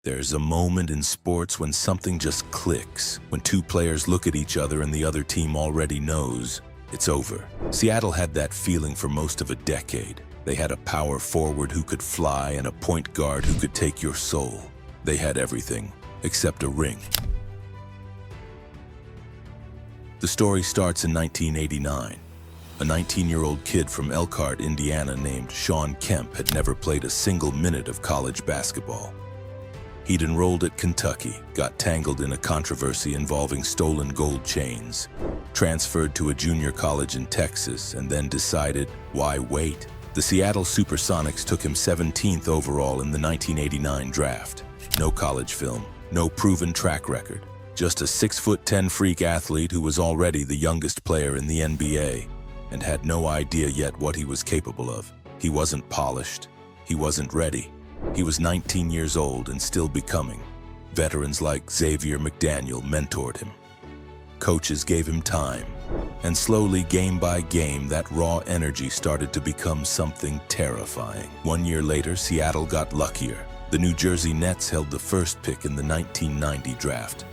There's a moment in sports when something just clicks, when two players look at each other and the other team already knows it's over. Seattle had that feeling for most of a decade. They had a power forward who could fly and a point guard who could take your soul. They had everything, except a ring. The story starts in 1989. A 19-year-old kid from Elkhart, Indiana named Shawn Kemp had never played a single minute of college basketball. He'd enrolled at Kentucky, got tangled in a controversy involving stolen gold chains, transferred to a junior college in Texas, and then decided, why wait? The Seattle Supersonics took him 17th overall in the 1989 draft. No college film, no proven track record, just a 6'10" freak athlete who was already the youngest player in the NBA and had no idea yet what he was capable of. He wasn't polished, he wasn't ready. He was 19 years old and still becoming. Veterans like Xavier McDaniel mentored him. Coaches gave him time. And slowly, game by game, that raw energy started to become something terrifying. 1 year later, Seattle got luckier. The New Jersey Nets held the first pick in the 1990 draft.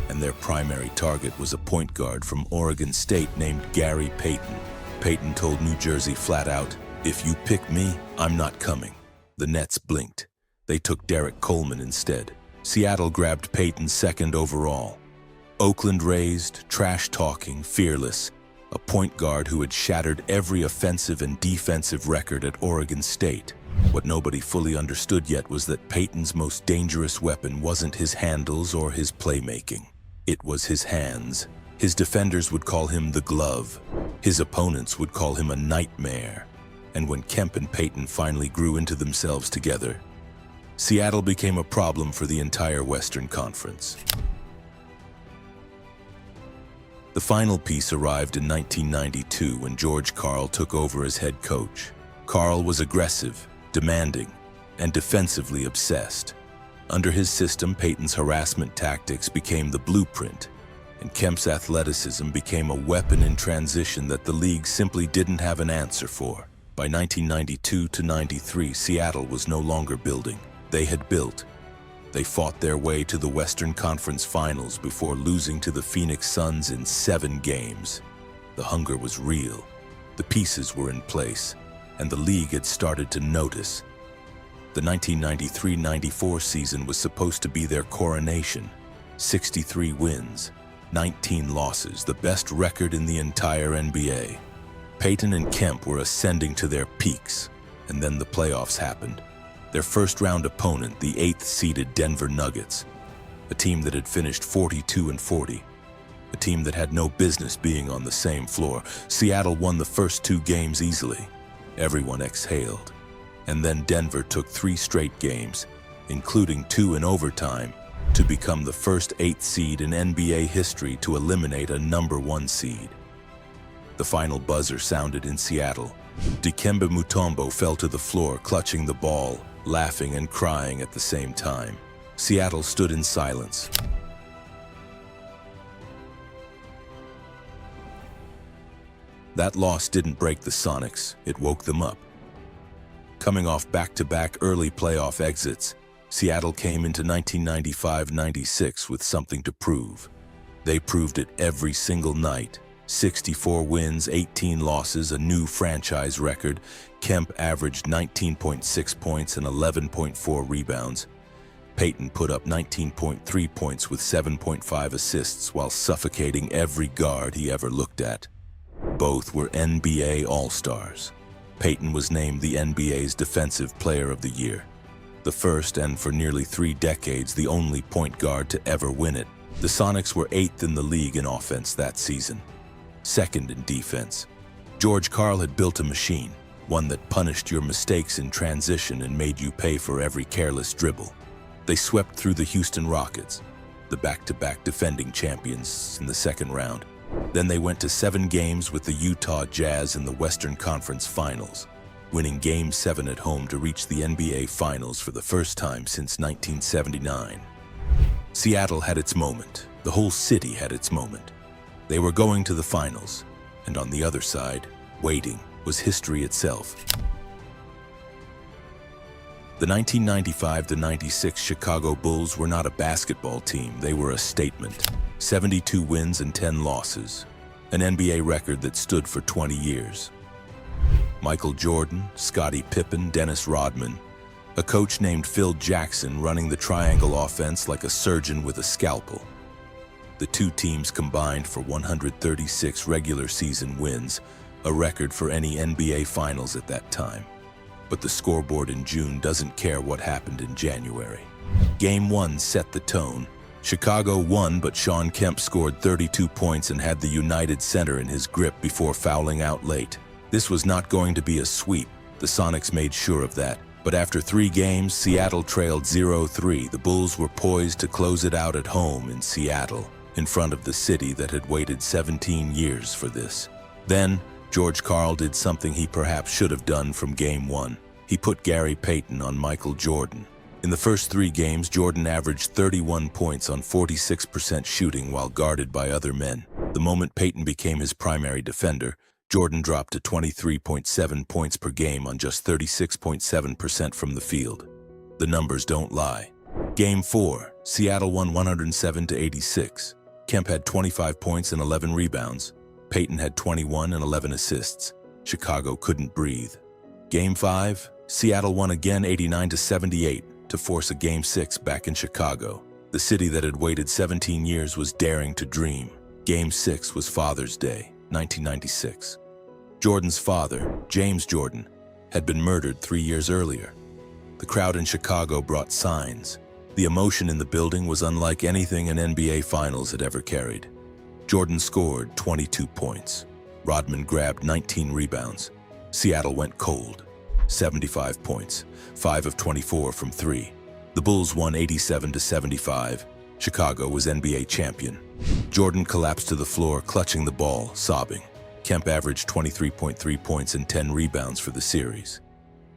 And their primary target was a point guard from Oregon State named Gary Payton. Payton told New Jersey flat out, "If you pick me, I'm not coming." The Nets blinked. They took Derek Coleman instead. Seattle grabbed Payton 2nd overall. Oakland raised, trash-talking, fearless, a point guard who had shattered every offensive and defensive record at Oregon State. What nobody fully understood yet was that Payton's most dangerous weapon wasn't his handles or his playmaking. It was his hands. His defenders would call him the glove. His opponents would call him a nightmare. And when Kemp and Payton finally grew into themselves together, Seattle became a problem for the entire Western Conference. The final piece arrived in 1992 when George Karl took over as head coach. Karl was aggressive, demanding, and defensively obsessed. Under his system, Payton's harassment tactics became the blueprint, and Kemp's athleticism became a weapon in transition that the league simply didn't have an answer for. By 1992 to 93, Seattle was no longer building. They had built. They fought their way to the Western Conference Finals before losing to the Phoenix Suns in 7 games. The hunger was real. The pieces were in place, and the league had started to notice. The 1993-94 season was supposed to be their coronation. 63 wins, 19 losses, the best record in the entire NBA. Payton and Kemp were ascending to their peaks, and then the playoffs happened. Their first-round opponent, the 8th-seeded Denver Nuggets, a team that had finished 42-40, a team that had no business being on the same floor. Seattle won the first 2 games easily. Everyone exhaled. And then Denver took 3 straight games, including 2 in overtime, to become the first 8th seed in NBA history to eliminate a number 1 seed. The final buzzer sounded in Seattle. Dikembe Mutombo fell to the floor, clutching the ball, laughing and crying at the same time. Seattle stood in silence. That loss didn't break the Sonics, it woke them up. Coming off back-to-back early playoff exits, Seattle came into 1995-96 with something to prove. They proved it every single night. 64 wins, 18 losses, a new franchise record. Kemp averaged 19.6 points and 11.4 rebounds. Payton put up 19.3 points with 7.5 assists while suffocating every guard he ever looked at. Both were NBA All-Stars. Payton was named the NBA's Defensive Player of the Year, the first and for nearly 3 decades the only point guard to ever win it. The Sonics were 8th in the league in offense that season, 2nd in defense. George Karl had built a machine, one that punished your mistakes in transition and made you pay for every careless dribble. They swept through the Houston Rockets, the back-to-back defending champions, in the 2nd round. Then they went to 7 games with the Utah Jazz in the Western Conference Finals, winning Game 7 at home to reach the NBA Finals for the first time since 1979. Seattle had its moment. The whole city had its moment. They were going to the finals, and on the other side, waiting, was history itself. The 1995-96 Chicago Bulls were not a basketball team, they were a statement. 72 wins and 10 losses, an NBA record that stood for 20 years. Michael Jordan, Scottie Pippen, Dennis Rodman, a coach named Phil Jackson running the triangle offense like a surgeon with a scalpel. The two teams combined for 136 regular season wins, a record for any NBA Finals at that time. But the scoreboard in June doesn't care what happened in January. Game 1 set the tone. Chicago won, but Shawn Kemp scored 32 points and had the United center in his grip before fouling out late. This was not going to be a sweep. The Sonics made sure of that. But after 3 games, Seattle trailed 0-3. The Bulls were poised to close it out at home in Seattle, in front of the city that had waited 17 years for this. Then, Karl did something he perhaps should have done from Game 1. He put Payton on Michael Jordan. In the first 3 games, Jordan averaged 31 points on 46% shooting while guarded by other men. The moment Payton became his primary defender, Jordan dropped to 23.7 points per game on just 36.7% from the field. The numbers don't lie. Game 4, Seattle won 107-86. Kemp had 25 points and 11 rebounds. Payton had 21 and 11 assists. Chicago couldn't breathe. Game 5, Seattle won again 89-78 to force a Game 6 back in Chicago. The city that had waited 17 years was daring to dream. Game 6 was Father's Day, 1996. Jordan's father, James Jordan, had been murdered 3 years earlier. The crowd in Chicago brought signs. The emotion in the building was unlike anything an NBA Finals had ever carried. Jordan scored 22 points. Rodman grabbed 19 rebounds. Seattle went cold. 75 points, 5 of 24 from 3. The Bulls won 87-75. Chicago was NBA champion. Jordan collapsed to the floor, clutching the ball, sobbing. Kemp averaged 23.3 points and 10 rebounds for the series.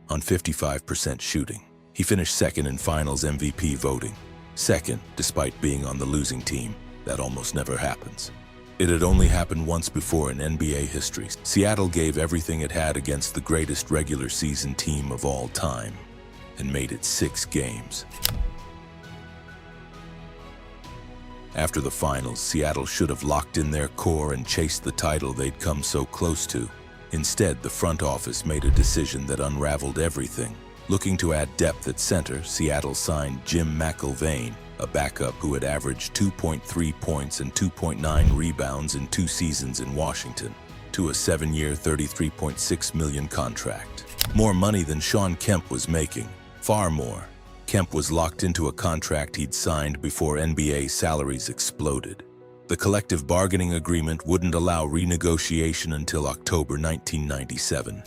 On 55% shooting, he finished second in Finals MVP voting. Second, despite being on the losing team. That almost never happens. It had only happened once before in NBA history. Seattle gave everything it had against the greatest regular season team of all time and made it 6 games. After the finals, Seattle should have locked in their core and chased the title they'd come so close to. Instead, the front office made a decision that unraveled everything. Looking to add depth at center, Seattle signed Jim McIlvaine, a backup who had averaged 2.3 points and 2.9 rebounds in 2 seasons in Washington, to a 7-year, $33.6 million contract. More money than Shawn Kemp was making, far more. Kemp was locked into a contract he'd signed before NBA salaries exploded. The collective bargaining agreement wouldn't allow renegotiation until October 1997.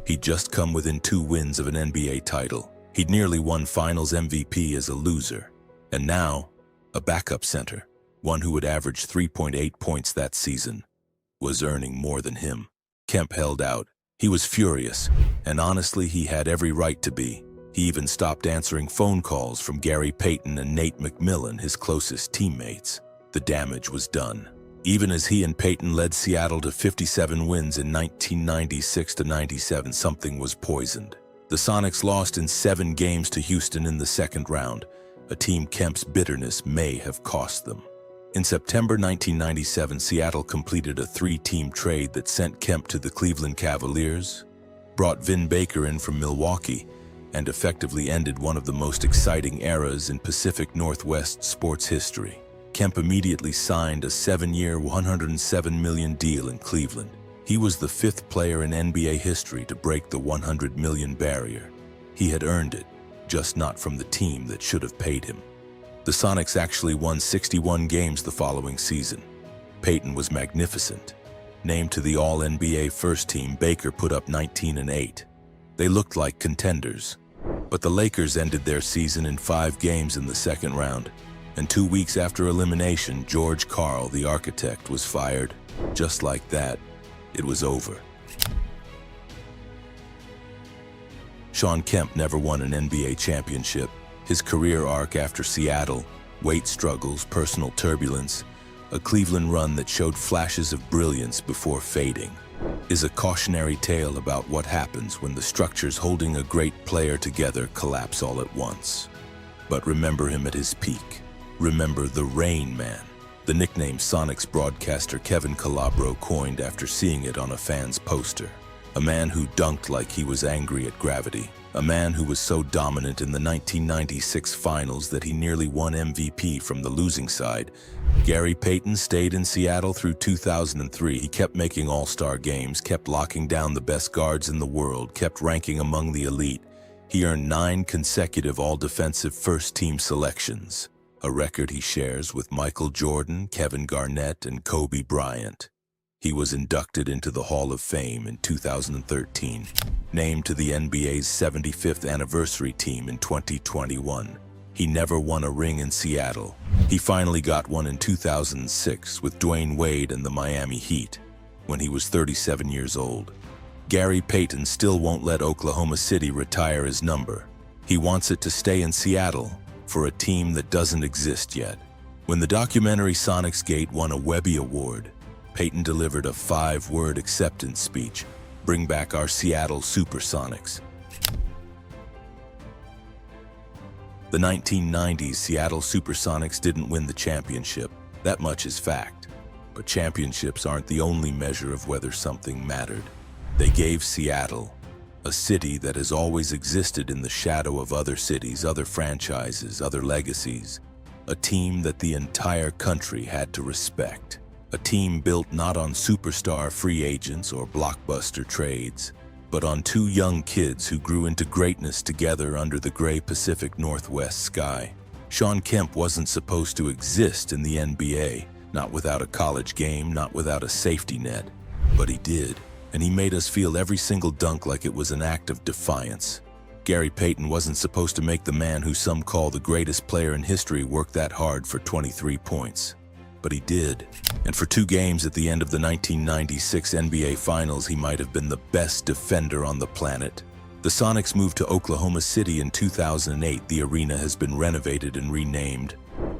He'd just come within 2 wins of an NBA title. He'd nearly won Finals MVP as a loser. And now, a backup center, one who would average 3.8 points that season, was earning more than him. Kemp held out. He was furious, and honestly, he had every right to be. He even stopped answering phone calls from Gary Payton and Nate McMillan, his closest teammates. The damage was done. Even as he and Payton led Seattle to 57 wins in 1996-97, something was poisoned. The Sonics lost in 7 games to Houston in the second round, a team Kemp's bitterness may have cost them. In September 1997, Seattle completed a 3-team trade that sent Kemp to the Cleveland Cavaliers, brought Vin Baker in from Milwaukee, and effectively ended one of the most exciting eras in Pacific Northwest sports history. Kemp immediately signed a 7-year, $107 million deal in Cleveland. He was the 5th player in NBA history to break the $100 million barrier. He had earned it, just not from the team that should have paid him. The Sonics actually won 61 games the following season. Payton was magnificent. Named to the All-NBA first team, Baker put up 19 and 8. They looked like contenders. But the Lakers ended their season in 5 games in the second round, and 2 weeks after elimination, Karl, the architect, was fired. Just like that, it was over. Shawn Kemp never won an NBA championship. His career arc after Seattle, weight struggles, personal turbulence, a Cleveland run that showed flashes of brilliance before fading. is a cautionary tale about what happens when the structures holding a great player together collapse all at once. But remember him at his peak. Remember the Rain Man, the nickname Sonics broadcaster Kevin Calabro coined after seeing it on a fan's poster. A man who dunked like he was angry at gravity. A man who was so dominant in the 1996 finals that he nearly won MVP from the losing side. Gary Payton stayed in Seattle through 2003. He kept making all-star games, kept locking down the best guards in the world, kept ranking among the elite. He earned 9 consecutive all-defensive first-team selections, a record he shares with Michael Jordan, Kevin Garnett, and Kobe Bryant. He was inducted into the Hall of Fame in 2013, named to the NBA's 75th anniversary team in 2021. He never won a ring in Seattle. He finally got one in 2006 with Dwayne Wade and the Miami Heat, when he was 37 years old. Gary Payton still won't let Oklahoma City retire his number. He wants it to stay in Seattle for a team that doesn't exist yet. When the documentary Sonics Gate won a Webby Award, Payton delivered a 5-word acceptance speech: "Bring back our Seattle Supersonics." The 1990s Seattle Supersonics didn't win the championship. That much is fact. But championships aren't the only measure of whether something mattered. They gave Seattle, a city that has always existed in the shadow of other cities, other franchises, other legacies, a team that the entire country had to respect. A team built not on superstar free agents or blockbuster trades, but on 2 young kids who grew into greatness together under the gray Pacific Northwest sky. Shawn Kemp wasn't supposed to exist in the NBA, not without a college game, not without a safety net. But he did, and he made us feel every single dunk like it was an act of defiance. Gary Payton wasn't supposed to make the man who some call the greatest player in history work that hard for 23 points. But he did. And for 2 games at the end of the 1996 NBA Finals, he might have been the best defender on the planet. The Sonics moved to Oklahoma City in 2008. The arena has been renovated and renamed.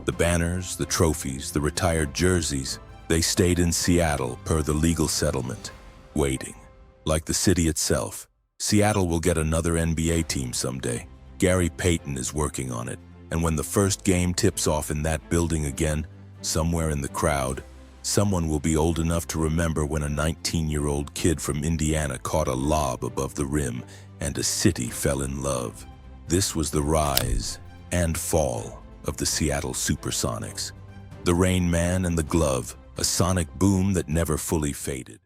The banners, the trophies, the retired jerseys, they stayed in Seattle per the legal settlement, waiting. Like the city itself, Seattle will get another NBA team someday. Gary Payton is working on it. And when the first game tips off in that building again, somewhere in the crowd, someone will be old enough to remember when a 19-year-old kid from Indiana caught a lob above the rim and a city fell in love. This was the rise and fall of the Seattle Supersonics. The Rain Man and the glove, a sonic boom that never fully faded.